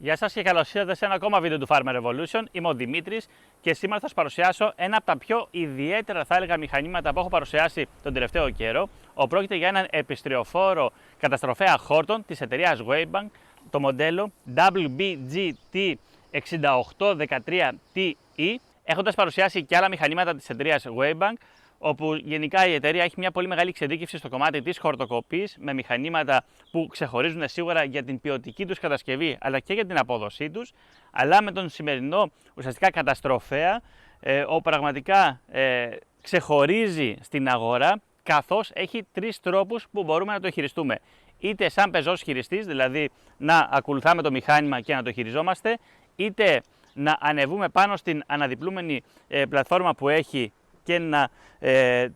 Γεια σας και καλώς ήρθατε σε ένα ακόμα βίντεο του Farmer Revolution. Είμαι ο Δημήτρης και σήμερα θα σας παρουσιάσω ένα από τα πιο ιδιαίτερα, θα έλεγα, μηχανήματα που έχω παρουσιάσει τον τελευταίο καιρό. Πρόκειται για έναν επιστριοφόρο καταστροφέα χόρτων της εταιρείας Weibank, το μοντέλο WBG-T6813TE, έχοντας παρουσιάσει και άλλα μηχανήματα της εταιρείας Weibank, όπου γενικά η εταιρεία έχει μια πολύ μεγάλη εξειδίκευση στο κομμάτι της χορτοκοπής, με μηχανήματα που ξεχωρίζουν σίγουρα για την ποιοτική τους κατασκευή αλλά και για την απόδοσή τους, αλλά με τον σημερινό ουσιαστικά καταστροφέα, όπου πραγματικά ξεχωρίζει στην αγορά, καθώς έχει τρεις τρόπους που μπορούμε να το χειριστούμε. Είτε σαν πεζός χειριστής, δηλαδή να ακολουθάμε το μηχάνημα και να το χειριζόμαστε, είτε να ανεβούμε πάνω στην αναδιπλούμενη πλατφόρμα που έχει και να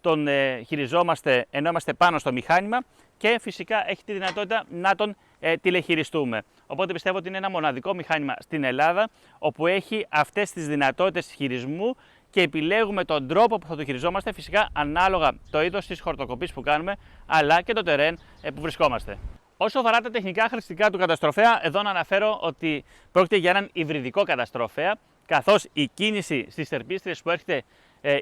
τον χειριζόμαστε ενώ είμαστε πάνω στο μηχάνημα, και φυσικά έχει τη δυνατότητα να τον τηλεχειριστούμε. Οπότε πιστεύω ότι είναι ένα μοναδικό μηχάνημα στην Ελλάδα όπου έχει αυτές τις δυνατότητες χειρισμού και επιλέγουμε τον τρόπο που θα το χειριζόμαστε, φυσικά ανάλογα το είδος της χορτοκοπής που κάνουμε αλλά και το τερέν που βρισκόμαστε. Όσο αφορά τα τεχνικά χαρακτηριστικά του καταστροφέα, εδώ να αναφέρω ότι πρόκειται για έναν υβριδικό καταστροφέα, καθώς η κίνηση στις τερπίστριες που έρχεται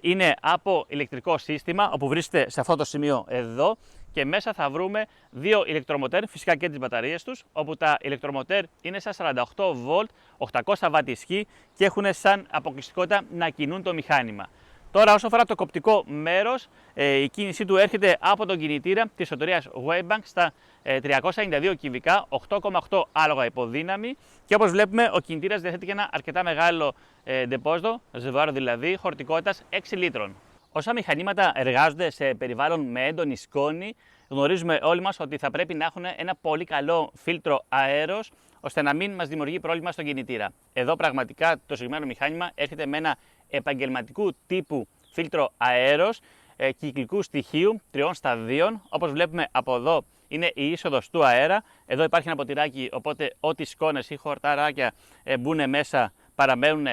είναι από ηλεκτρικό σύστημα, όπου βρίσκεται σε αυτό το σημείο εδώ, και μέσα θα βρούμε δύο ηλεκτρομοτέρ, φυσικά και τις μπαταρίες τους, όπου τα ηλεκτρομοτέρ είναι σαν 48V, 800W ισχύ και έχουν σαν αποκλειστικότητα να κινούν το μηχάνημα. Τώρα, όσο αφορά το κοπτικό μέρος, η κίνησή του έρχεται από τον κινητήρα της εταιρείας Weibank στα 392 κυβικά, 8,8 άλογα υποδύναμη, και όπως βλέπουμε ο κινητήρας διαθέτει και ένα αρκετά μεγάλο ντεπόζιτο, ρεζερβουάρο δηλαδή, χωρητικότητας 6 λίτρων. Όσα μηχανήματα εργάζονται σε περιβάλλον με έντονη σκόνη, γνωρίζουμε όλοι μας ότι θα πρέπει να έχουν ένα πολύ καλό φίλτρο αέρος, ώστε να μην μας δημιουργεί πρόβλημα στον κινητήρα. Εδώ πραγματικά το συγκεκριμένο μηχάνημα έρχεται με ένα επαγγελματικού τύπου φίλτρο αέρος κυκλικού στοιχείου 3 σταδίων. Όπως βλέπουμε από εδώ είναι η είσοδος του αέρα. Εδώ υπάρχει ένα ποτηράκι, οπότε ό,τι σκόνες ή χορταράκια μπουν μέσα παραμένουν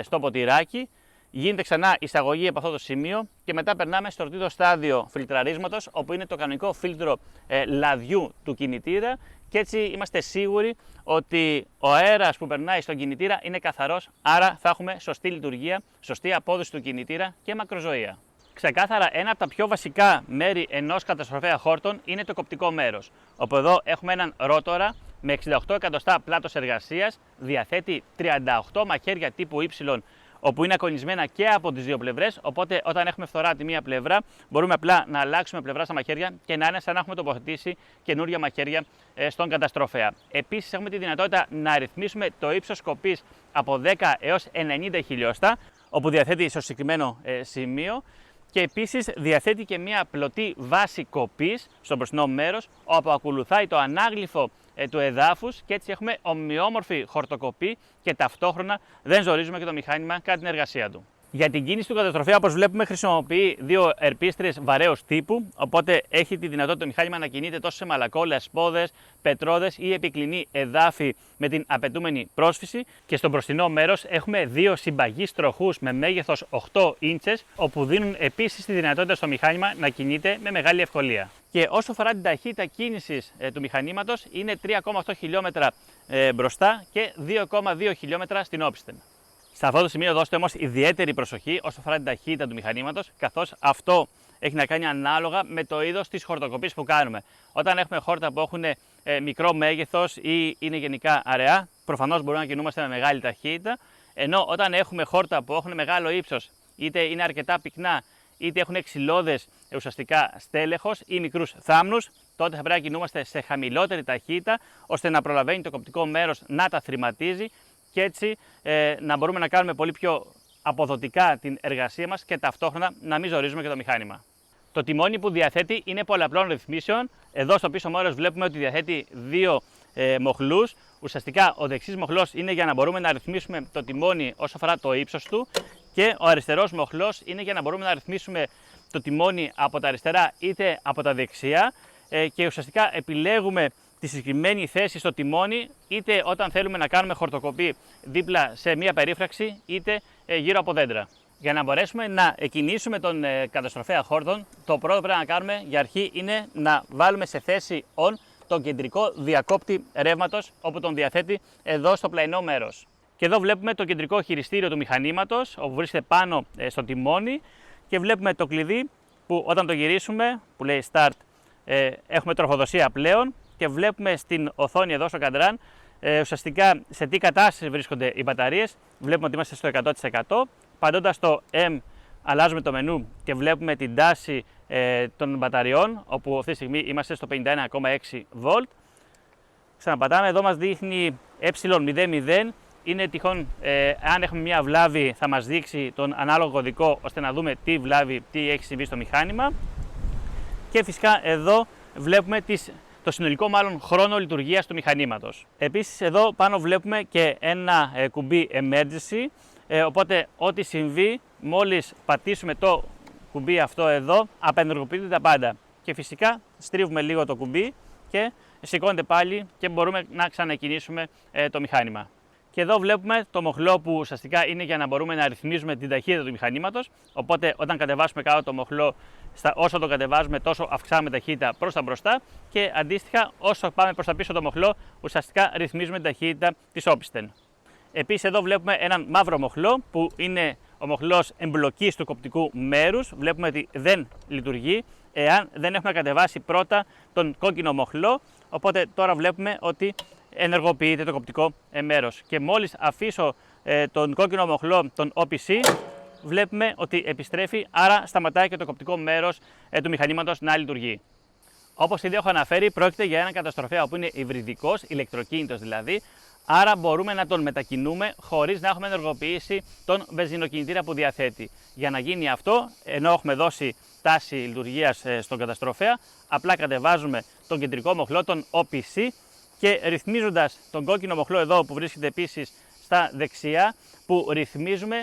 στο ποτηράκι. Γίνεται ξανά εισαγωγή από αυτό το σημείο και μετά περνάμε στο τρίτο στάδιο φιλτραρίσματος, όπου είναι το κανονικό φίλτρο λαδιού του κινητήρα, και έτσι είμαστε σίγουροι ότι ο αέρας που περνάει στον κινητήρα είναι καθαρός, άρα θα έχουμε σωστή λειτουργία, σωστή απόδοση του κινητήρα και μακροζωία. Ξεκάθαρα, ένα από τα πιο βασικά μέρη ενός καταστροφέα χόρτων είναι το κοπτικό μέρος, όπου εδώ έχουμε έναν ρότορα με 68 εκατοστά πλάτος εργασίας, διαθέτει 38 μαχαίρια τύπου Y, όπου είναι ακονισμένα και από τις δύο πλευρές, οπότε όταν έχουμε φθορά από τη μία πλευρά μπορούμε απλά να αλλάξουμε πλευρά στα μαχαίρια και να είναι σαν να έχουμε τοποθετήσει καινούργια μαχαίρια στον καταστροφέα. Επίσης έχουμε τη δυνατότητα να ρυθμίσουμε το ύψος κοπής από 10 έως 90 χιλιοστά, όπου διαθέτει στο συγκεκριμένο σημείο, και επίσης διαθέτει και μια πλωτή βάση κοπής στο μπροστινό μέρος, όπου ακολουθάει το ανάγλυφο του εδάφους, και έτσι έχουμε ομοιόμορφη χορτοκοπή και ταυτόχρονα δεν ζορίζουμε και το μηχάνημα κατά την εργασία του. Για την κίνηση του καταστροφέα, όπως βλέπουμε, χρησιμοποιεί δύο ερπίστριες βαρέως τύπου, οπότε έχει τη δυνατότητα το μηχάνημα να κινείται τόσο σε μαλακόλες, πόδες, πετρόδες ή επικλινή εδάφη με την απαιτούμενη πρόσφυση. Και στο μπροστινό μέρος έχουμε δύο συμπαγείς τροχούς με μέγεθος 8 ίντσες, όπου δίνουν επίσης τη δυνατότητα στο μηχάνημα να κινείται με μεγάλη ευκολία. Και όσο αφορά την ταχύτητα κίνησης του μηχανήματος, είναι 3,8 χιλιόμετρα μπροστά και 2,2 χιλιόμετρα στην όψισθεν. Σε αυτό το σημείο δώστε όμως ιδιαίτερη προσοχή όσο αφορά την ταχύτητα του μηχανήματος, καθώς αυτό έχει να κάνει ανάλογα με το είδος της χορτοκοπής που κάνουμε. Όταν έχουμε χόρτα που έχουν μικρό μέγεθος ή είναι γενικά αραιά, προφανώς μπορούμε να κινούμαστε με μεγάλη ταχύτητα, ενώ όταν έχουμε χόρτα που έχουν μεγάλο ύψος, είτε είναι αρκετά πυκνά, είτε έχουν ξυλώδες ουσιαστικά στέλεχος ή μικρούς θάμνους, τότε θα πρέπει να κινούμαστε σε χαμηλότερη ταχύτητα, ώστε να προλαβαίνει το κοπτικό μέρος να τα θρηματίζει, και έτσι να μπορούμε να κάνουμε πολύ πιο αποδοτικά την εργασία μας και ταυτόχρονα να μην ζορίζουμε και το μηχάνημα. Το τιμόνι που διαθέτει είναι πολλαπλών ρυθμίσεων. Εδώ στο πίσω μέρος βλέπουμε ότι διαθέτει δύο μοχλούς. Ουσιαστικά ο δεξής μοχλός είναι για να μπορούμε να ρυθμίσουμε το τιμόνι όσο αφορά το ύψος του, και ο αριστερός μοχλός είναι για να μπορούμε να ρυθμίσουμε το τιμόνι από τα αριστερά είτε από τα δεξιά, και ουσιαστικά επιλέγουμε τη συγκεκριμένη θέση στο τιμόνι, είτε όταν θέλουμε να κάνουμε χορτοκοπή δίπλα σε μία περίφραξη, είτε γύρω από δέντρα. Για να μπορέσουμε να εκκινήσουμε τον καταστροφέα χόρτων, το πρώτο που πρέπει να κάνουμε για αρχή είναι να βάλουμε σε θέση on τον κεντρικό διακόπτη ρεύματος, όπου τον διαθέτει εδώ στο πλαϊνό μέρος. Και εδώ βλέπουμε το κεντρικό χειριστήριο του μηχανήματος, όπου βρίσκεται πάνω στο τιμόνι, και βλέπουμε το κλειδί που όταν το γυρίσουμε, που λέει Start, έχουμε τροχοδοσία πλέον, και βλέπουμε στην οθόνη εδώ στο καντράν ουσιαστικά σε τι κατάσταση βρίσκονται οι μπαταρίες. Βλέπουμε ότι είμαστε στο 100%. Πατώντας το M αλλάζουμε το μενού και βλέπουμε την τάση των μπαταριών, όπου αυτή τη στιγμή είμαστε στο 51,6 V. Ξαναπατάμε, εδώ μας δείχνει ε00. Είναι τυχόν, αν έχουμε μια βλάβη, θα μας δείξει τον ανάλογο κωδικό, ώστε να δούμε τι βλάβη, τι έχει συμβεί στο μηχάνημα. Και φυσικά εδώ βλέπουμε το συνολικό χρόνο λειτουργίας του μηχανήματος. Επίσης εδώ πάνω βλέπουμε και ένα κουμπί emergency, οπότε ό,τι συμβεί, μόλις πατήσουμε το κουμπί αυτό εδώ, απενεργοποιούνται τα πάντα. Και φυσικά στρίβουμε λίγο το κουμπί και σηκώνεται πάλι και μπορούμε να ξανακινήσουμε το μηχάνημα. Και εδώ βλέπουμε το μοχλό που ουσιαστικά είναι για να μπορούμε να ρυθμίζουμε την ταχύτητα του μηχανήματος. Οπότε όταν κατεβάσουμε κάτω το μοχλό, όσο το κατεβάζουμε τόσο αυξάνουμε ταχύτητα προς τα μπροστά, και αντίστοιχα όσο πάμε προς τα πίσω το μοχλό, ουσιαστικά ρυθμίζουμε την ταχύτητα της όπισθεν. Επίσης εδώ βλέπουμε έναν μαύρο μοχλό που είναι ο μοχλός εμπλοκής του κοπτικού μέρους. Βλέπουμε ότι δεν λειτουργεί εάν δεν έχουμε κατεβάσει πρώτα τον κόκκινο μοχλό, οπότε τώρα βλέπουμε ότι ενεργοποιείται το κοπτικό μέρος. Και μόλις αφήσω τον κόκκινο μοχλό, τον OPC, βλέπουμε ότι επιστρέφει, άρα σταματάει και το κοπτικό μέρος του μηχανήματος να λειτουργεί. Όπως ήδη έχω αναφέρει, πρόκειται για έναν καταστροφέα που είναι υβριδικός, ηλεκτροκίνητος δηλαδή, άρα μπορούμε να τον μετακινούμε χωρίς να έχουμε ενεργοποιήσει τον βενζινοκινητήρα που διαθέτει. Για να γίνει αυτό, ενώ έχουμε δώσει τάση λειτουργίας στον καταστροφέα, απλά κατεβάζουμε τον κεντρικό μοχλό, τον OPC, και ρυθμίζοντας τον κόκκινο μοχλό εδώ που βρίσκεται επίσης στα δεξιά, που ρυθμίζουμε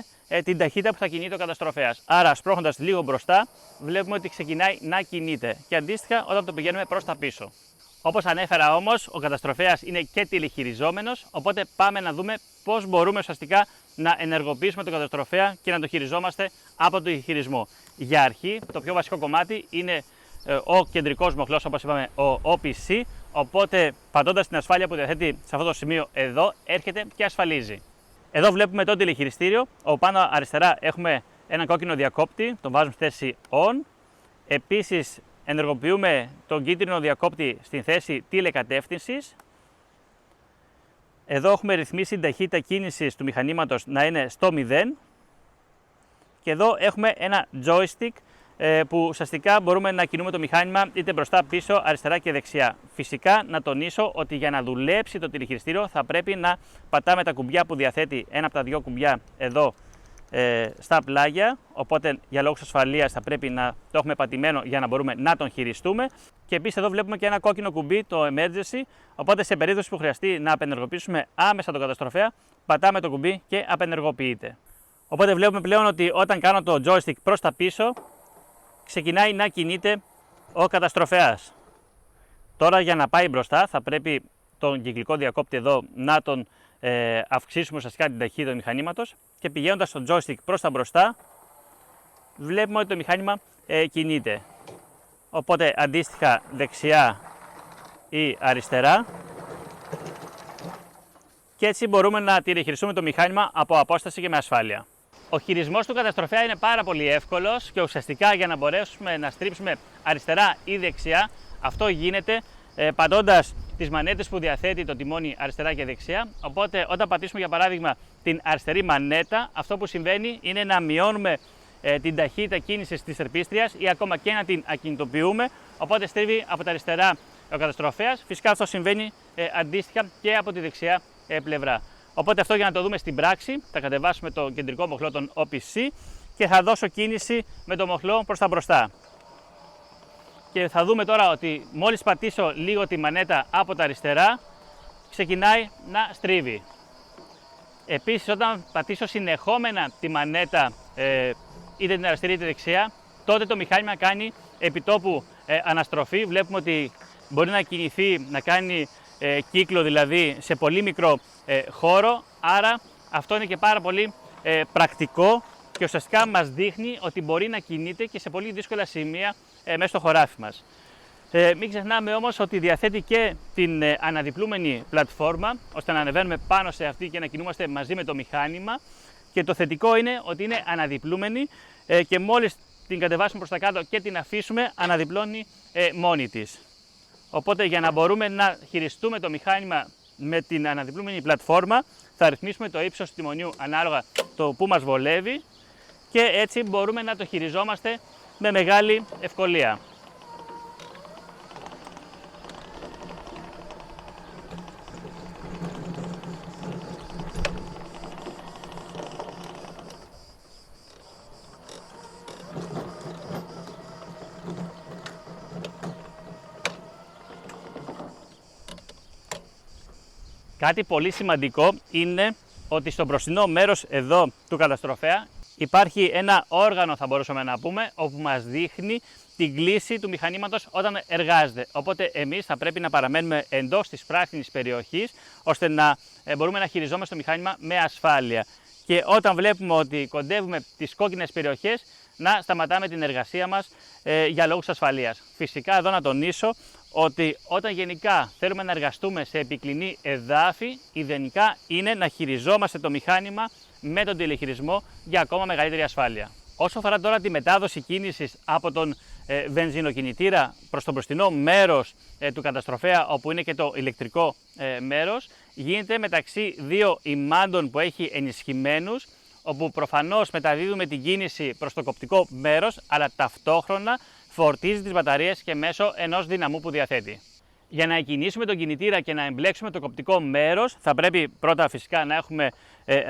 την ταχύτητα που θα κινείται ο καταστροφέας. Άρα σπρώχνοντας λίγο μπροστά βλέπουμε ότι ξεκινάει να κινείται, και αντίστοιχα όταν το πηγαίνουμε προς τα πίσω. Όπως ανέφερα όμως, ο καταστροφέας είναι και τηλεχειριζόμενος, οπότε πάμε να δούμε πώς μπορούμε ουσιαστικά να ενεργοποιήσουμε τον καταστροφέα και να το χειριζόμαστε από τον χειρισμό. Για αρχή, το πιο βασικό κομμάτι είναι ο κεντρικός μοχλός, όπως είπαμε, ο OPC, οπότε πατώντας την ασφάλεια που διαθέτει σε αυτό το σημείο εδώ, έρχεται και ασφαλίζει. Εδώ βλέπουμε το τηλεχειριστήριο, όπου πάνω αριστερά έχουμε έναν κόκκινο διακόπτη, τον βάζουμε στη θέση ON. Επίσης ενεργοποιούμε τον κίτρινο διακόπτη στην θέση τηλεκατεύθυνσης. Εδώ έχουμε ρυθμίσει την ταχύτητα κίνησης του μηχανήματος να είναι στο 0. Και εδώ έχουμε ένα joystick που ουσιαστικά μπορούμε να κινούμε το μηχάνημα είτε μπροστά, πίσω, αριστερά και δεξιά. Φυσικά να τονίσω ότι για να δουλέψει το τηλεχειριστήριο θα πρέπει να πατάμε τα κουμπιά που διαθέτει, ένα από τα δύο κουμπιά εδώ στα πλάγια, οπότε για λόγους ασφαλείας θα πρέπει να το έχουμε πατημένο για να μπορούμε να τον χειριστούμε. Και επίσης εδώ βλέπουμε και ένα κόκκινο κουμπί, το emergency, οπότε σε περίπτωση που χρειαστεί να απενεργοποιήσουμε άμεσα τον καταστροφέα, πατάμε το κουμπί και απενεργοποιείται. Οπότε βλέπουμε πλέον ότι όταν κάνω το joystick προς τα πίσω, ξεκινάει να κινείται ο καταστροφέας. Τώρα για να πάει μπροστά θα πρέπει τον κυκλικό διακόπτη εδώ να τον αυξήσουμε ουσιαστικά την ταχύτητα του μηχανήματος, και πηγαίνοντας το joystick προς τα μπροστά βλέπουμε ότι το μηχάνημα κινείται. Οπότε αντίστοιχα δεξιά ή αριστερά, και έτσι μπορούμε να τηλεχειριστούμε το μηχάνημα από απόσταση και με ασφάλεια. Ο χειρισμός του καταστροφέα είναι πάρα πολύ εύκολος, και ουσιαστικά για να μπορέσουμε να στρίψουμε αριστερά ή δεξιά, αυτό γίνεται πατώντας τις μανέτες που διαθέτει το τιμόνι αριστερά και δεξιά. Οπότε όταν πατήσουμε για παράδειγμα την αριστερή μανέτα, αυτό που συμβαίνει είναι να μειώνουμε την ταχύτητα κίνησης της τερπίστριας ή ακόμα και να την ακινητοποιούμε, οπότε στρίβει από τα αριστερά ο καταστροφέας. Φυσικά αυτό συμβαίνει αντίστοιχα και από τη δεξιά πλευρά. Οπότε αυτό για να το δούμε στην πράξη, θα κατεβάσουμε το κεντρικό μοχλό, τον OPC, και θα δώσω κίνηση με το μοχλό προς τα μπροστά. Και θα δούμε τώρα ότι μόλις πατήσω λίγο τη μανέτα από τα αριστερά, ξεκινάει να στρίβει. Επίσης όταν πατήσω συνεχόμενα τη μανέτα, είτε την αριστερή είτε δεξιά, τότε το μηχάνημα κάνει επιτόπου αναστροφή. Βλέπουμε ότι μπορεί να κινηθεί, να κάνει κύκλο δηλαδή σε πολύ μικρό χώρο, άρα αυτό είναι και πάρα πολύ πρακτικό, και ουσιαστικά μας δείχνει ότι μπορεί να κινείται και σε πολύ δύσκολα σημεία μέσα στο χωράφι μας. Μην ξεχνάμε όμως ότι διαθέτει και την αναδιπλούμενη πλατφόρμα, ώστε να ανεβαίνουμε πάνω σε αυτή και να κινούμαστε μαζί με το μηχάνημα. Και το θετικό είναι ότι είναι αναδιπλούμενη και μόλις την κατεβάσουμε προς τα κάτω και την αφήσουμε, αναδιπλώνει μόνη της. Οπότε για να μπορούμε να χειριστούμε το μηχάνημα με την αναδιπλούμενη πλατφόρμα, θα ρυθμίσουμε το ύψος του τιμονιού ανάλογα το που μας βολεύει και έτσι μπορούμε να το χειριζόμαστε με μεγάλη ευκολία. Κάτι πολύ σημαντικό είναι ότι στο μπροστινό μέρος εδώ του καταστροφέα υπάρχει ένα όργανο, θα μπορούσαμε να πούμε, όπου μας δείχνει την κλίση του μηχανήματος όταν εργάζεται. Οπότε εμείς θα πρέπει να παραμένουμε εντός της πράσινης περιοχής, ώστε να μπορούμε να χειριζόμαστε το μηχάνημα με ασφάλεια. Και όταν βλέπουμε ότι κοντεύουμε τις κόκκινες περιοχές, να σταματάμε την εργασία μας για λόγους ασφαλείας. Φυσικά εδώ να τονίσω ότι όταν γενικά θέλουμε να εργαστούμε σε επικλινή εδάφη, ιδανικά είναι να χειριζόμαστε το μηχάνημα με τον τηλεχειρισμό για ακόμα μεγαλύτερη ασφάλεια. Όσο αφορά τώρα τη μετάδοση κίνησης από τον βενζινοκινητήρα προς το μπροστινό μέρος του καταστροφέα, όπου είναι και το ηλεκτρικό μέρος, γίνεται μεταξύ δύο ημάντων που έχει ενισχυμένους, όπου προφανώς μεταδίδουμε την κίνηση προς το κοπτικό μέρος, αλλά ταυτόχρονα φορτίζει τις μπαταρίες και μέσω ενός δυναμού που διαθέτει. Για να εκκινήσουμε τον κινητήρα και να εμπλέξουμε το κοπτικό μέρος, θα πρέπει πρώτα φυσικά να έχουμε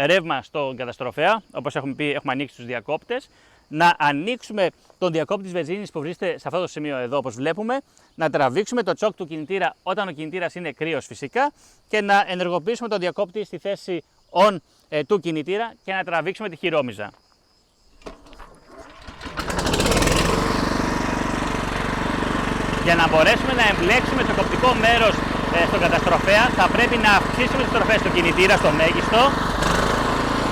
ρεύμα στον καταστροφέα, όπως έχουμε πει, έχουμε ανοίξει τους διακόπτες. Να ανοίξουμε τον διακόπτη της βενζίνης που βρίσκεται σε αυτό το σημείο εδώ, όπως βλέπουμε, να τραβήξουμε το τσόκ του κινητήρα όταν ο κινητήρας είναι κρύος φυσικά και να ενεργοποιήσουμε τον διακόπτη στη θέση on του κινητήρα και να τραβήξουμε τη χειρόμυζα. Για να μπορέσουμε να εμπλέξουμε το κοπτικό μέρος στον καταστροφέα, θα πρέπει να αυξήσουμε τις τροφές του κινητήρα στο μέγιστο,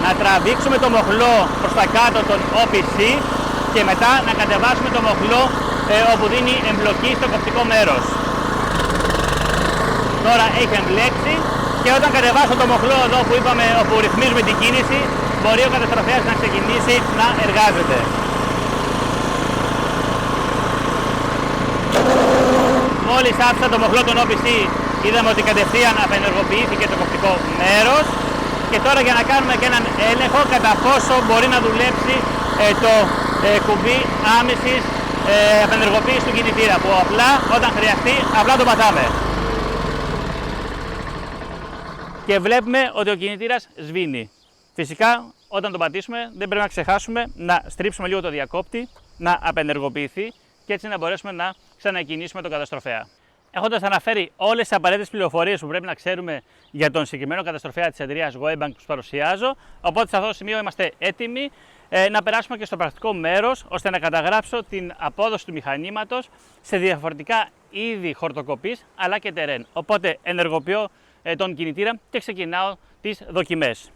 να τραβήξουμε το μοχλό προς τα κάτω τον OPC και μετά να κατεβάσουμε το μοχλό όπου δίνει εμπλοκή στο κοπτικό μέρος. Τώρα έχει εμπλέξει και όταν κατεβάσω το μοχλό εδώ που είπαμε, όπου ρυθμίζουμε την κίνηση, μπορεί ο καταστροφέας να ξεκινήσει να εργάζεται. Μόλις άφησα το μοχλό των OPC, είδαμε ότι κατευθείαν απενεργοποιήθηκε το κοπτικό μέρος και τώρα για να κάνουμε και έναν έλεγχο κατά πόσο μπορεί να δουλέψει το κουμπί άμεσης απενεργοποίησης του κινητήρα, που απλά όταν χρειαστεί απλά το πατάμε. Και βλέπουμε ότι ο κινητήρας σβήνει. Φυσικά όταν τον πατήσουμε δεν πρέπει να ξεχάσουμε να στρίψουμε λίγο το διακόπτη, να απενεργοποιηθεί και έτσι να μπορέσουμε να ξανακινήσουμε τον καταστροφέα. Έχοντας αναφέρει όλες τις απαραίτητες πληροφορίες που πρέπει να ξέρουμε για τον συγκεκριμένο καταστροφέα της εταιρείας Waybank που σας παρουσιάζω, οπότε σε αυτό το σημείο είμαστε έτοιμοι να περάσουμε και στο πρακτικό μέρος, ώστε να καταγράψω την απόδοση του μηχανήματος σε διαφορετικά είδη χορτοκοπής αλλά και τερέν. Οπότε ενεργοποιώ τον κινητήρα και ξεκινάω τις δοκιμές.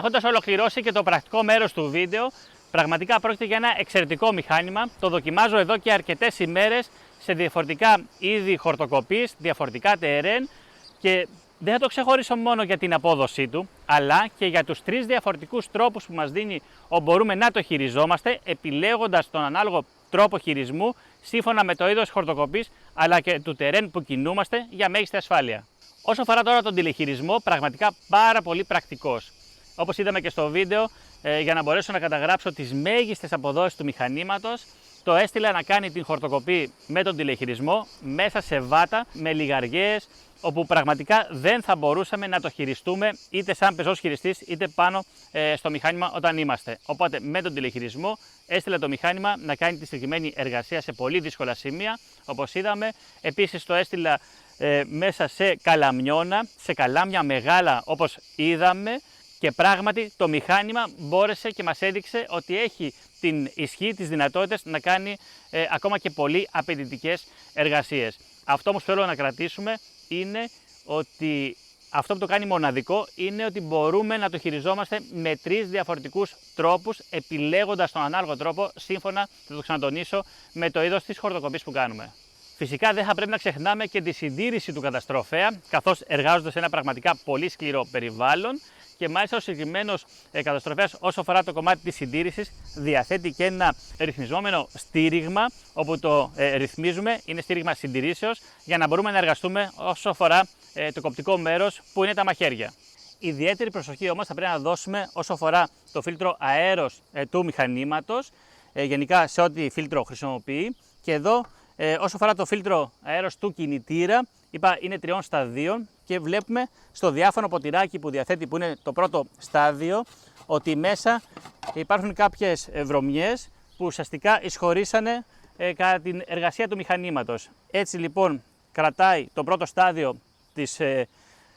Έχοντας ολοκληρώσει και το πρακτικό μέρος του βίντεο, πραγματικά πρόκειται για ένα εξαιρετικό μηχάνημα. Το δοκιμάζω εδώ και αρκετές ημέρες σε διαφορετικά είδη χορτοκοπής, διαφορετικά τερέν, και δεν θα το ξεχωρίσω μόνο για την απόδοσή του, αλλά και για τους 3 διαφορετικούς τρόπους που μας δίνει μπορούμε να το χειριζόμαστε, επιλέγοντας τον ανάλογο τρόπο χειρισμού σύμφωνα με το είδος χορτοκοπής αλλά και του τερέν που κινούμαστε για μέγιστη ασφάλεια. Όσο αφορά τώρα τον τηλεχειρισμό, πραγματικά πάρα πολύ πρακτικός. Όπως είδαμε και στο βίντεο, για να μπορέσω να καταγράψω τις μέγιστες αποδόσεις του μηχανήματος, το έστειλα να κάνει την χορτοκοπή με τον τηλεχειρισμό μέσα σε βάτα, με λιγαριές, όπου πραγματικά δεν θα μπορούσαμε να το χειριστούμε είτε σαν πεζός χειριστής είτε πάνω στο μηχάνημα όταν είμαστε. Οπότε με τον τηλεχειρισμό έστειλα το μηχάνημα να κάνει τη συγκεκριμένη εργασία σε πολύ δύσκολα σημεία, όπως είδαμε. Επίσης το έστειλα μέσα σε καλαμιώνα, σε καλάμια μεγάλα όπως είδαμε, και πράγματι το μηχάνημα μπόρεσε και μας έδειξε ότι έχει την ισχύ, τις δυνατότητες να κάνει ακόμα και πολύ απαιτητικές εργασίες. Αυτό όμως που θέλω να κρατήσουμε είναι ότι αυτό που το κάνει μοναδικό είναι ότι μπορούμε να το χειριζόμαστε με 3 διαφορετικούς τρόπους, επιλέγοντας τον ανάλογο τρόπο σύμφωνα, θα το ξανατονίσω, με το είδος της χορτοκοπής που κάνουμε. Φυσικά δεν θα πρέπει να ξεχνάμε και τη συντήρηση του καταστροφέα, καθώς εργάζονται σε ένα πραγματικά πολύ σκληρό περιβάλλον, και μάλιστα ο συγκεκριμένος καταστροφέας, όσο αφορά το κομμάτι της συντήρησης, διαθέτει και ένα ρυθμιζόμενο στήριγμα, όπου το ρυθμίζουμε, είναι στήριγμα συντηρήσεως, για να μπορούμε να εργαστούμε όσο αφορά το κοπτικό μέρος που είναι τα μαχαίρια. Ιδιαίτερη προσοχή όμως θα πρέπει να δώσουμε όσο αφορά το φίλτρο αέρος του μηχανήματος, γενικά σε ό,τι φίλτρο χρησιμοποιεί, και εδώ όσο αφορά το φίλτρο αέρος του κινητήρα, είπα είναι 3 σταδίων, και βλέπουμε στο διάφανο ποτηράκι που διαθέτει, που είναι το πρώτο στάδιο, ότι μέσα υπάρχουν κάποιες βρωμιές που ουσιαστικά εισχωρήσανε κατά την εργασία του μηχανήματος. Έτσι λοιπόν κρατάει το πρώτο στάδιο τις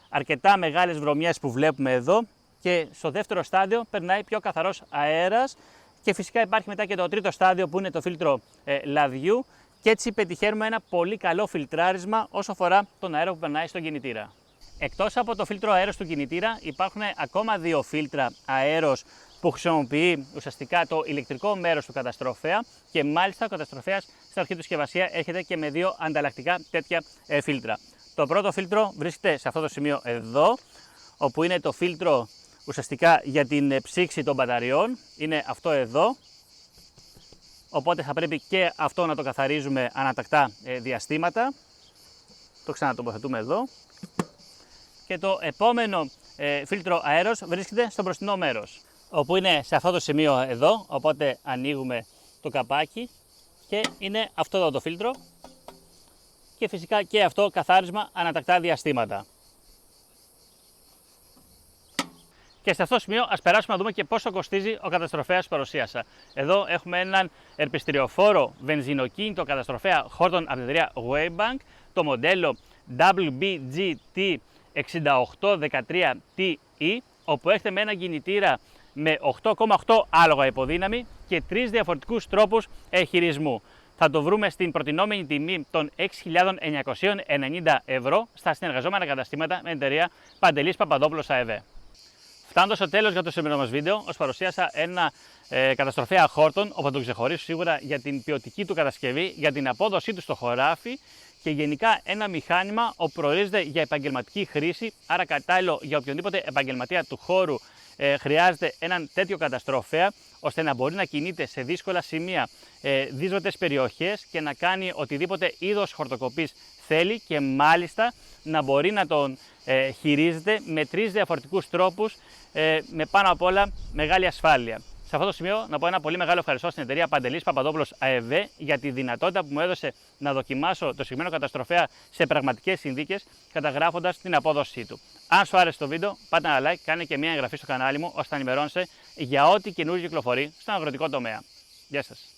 αρκετά μεγάλες βρωμιές που βλέπουμε εδώ, και στο δεύτερο στάδιο περνάει πιο καθαρός αέρας, και φυσικά υπάρχει μετά και το τρίτο στάδιο που είναι το φίλτρο λαδιού, και έτσι πετυχαίνουμε ένα πολύ καλό φιλτράρισμα όσο αφορά τον αέρα που περνάει στον κινητήρα. Εκτός από το φίλτρο αέρος του κινητήρα, υπάρχουν ακόμα 2 φίλτρα αέρος που χρησιμοποιεί ουσιαστικά το ηλεκτρικό μέρος του καταστροφέα, και μάλιστα ο καταστροφέας στην αρχή του συσκευασία έρχεται και με 2 ανταλλακτικά τέτοια φίλτρα. Το πρώτο φίλτρο βρίσκεται σε αυτό το σημείο εδώ, όπου είναι το φίλτρο ουσιαστικά για την ψήξη των μπαταριών, είναι αυτό εδώ. Οπότε θα πρέπει και αυτό να το καθαρίζουμε ανατακτά διαστήματα. Το ξανατοποθετούμε εδώ. Και το επόμενο φίλτρο αέρος βρίσκεται στο μπροστινό μέρος, όπου είναι σε αυτό το σημείο εδώ. Οπότε ανοίγουμε το καπάκι και είναι αυτό εδώ το φίλτρο. Και φυσικά και αυτό καθάρισμα ανατακτά διαστήματα. Και σε αυτό το σημείο ας περάσουμε να δούμε και πόσο κοστίζει ο καταστροφέας που παρουσίασα. Εδώ έχουμε έναν ερπιστριοφόρο βενζινοκίνητο καταστροφέα Horton από την εταιρεία Waybank, το μοντέλο WBGT6813TE, όπου έρχεται με ένα κινητήρα με 8,8 άλογα υποδύναμη και 3 διαφορετικούς τρόπους χειρισμού. Θα το βρούμε στην προτινόμενη τιμή των 6.990 ευρώ στα συνεργαζόμενα καταστήματα με την εταιρεία Παντελής Παπαδόπουλος ΑΕΒ. Φτάνοντας στο τέλος για το σημερινό μας βίντεο, ως παρουσίασα ένα καταστροφέα Horton, όπου θα τον ξεχωρίσω σίγουρα για την ποιοτική του κατασκευή, για την απόδοσή του στο χωράφι, και γενικά ένα μηχάνημα που προορίζεται για επαγγελματική χρήση, άρα κατάλληλο για οποιονδήποτε επαγγελματία του χώρου χρειάζεται έναν τέτοιο καταστροφέα, ώστε να μπορεί να κινείται σε δύσκολα σημεία, δύσβατες περιοχές, και να κάνει οτιδήποτε είδος χορτοκοπής θέλει, και μάλιστα να μπορεί να τον χειρίζεται με 3 διαφορετικούς τρόπους, με πάνω απ' όλα μεγάλη ασφάλεια. Σε αυτό το σημείο να πω ένα πολύ μεγάλο ευχαριστώ στην εταιρεία Παντελής Παπαδόπουλος ΑΕΒ για τη δυνατότητα που μου έδωσε να δοκιμάσω το συγκεκριμένο καταστροφέα σε πραγματικές συνθήκες, καταγράφοντας την απόδοσή του. Αν σου άρεσε το βίντεο, πάτε ένα like, κάνε και μια εγγραφή στο κανάλι μου, ώστε να ενημερώνεσαι για ό,τι καινούργιο κυκλοφορεί στον αγροτικό τομέα. Γεια σας!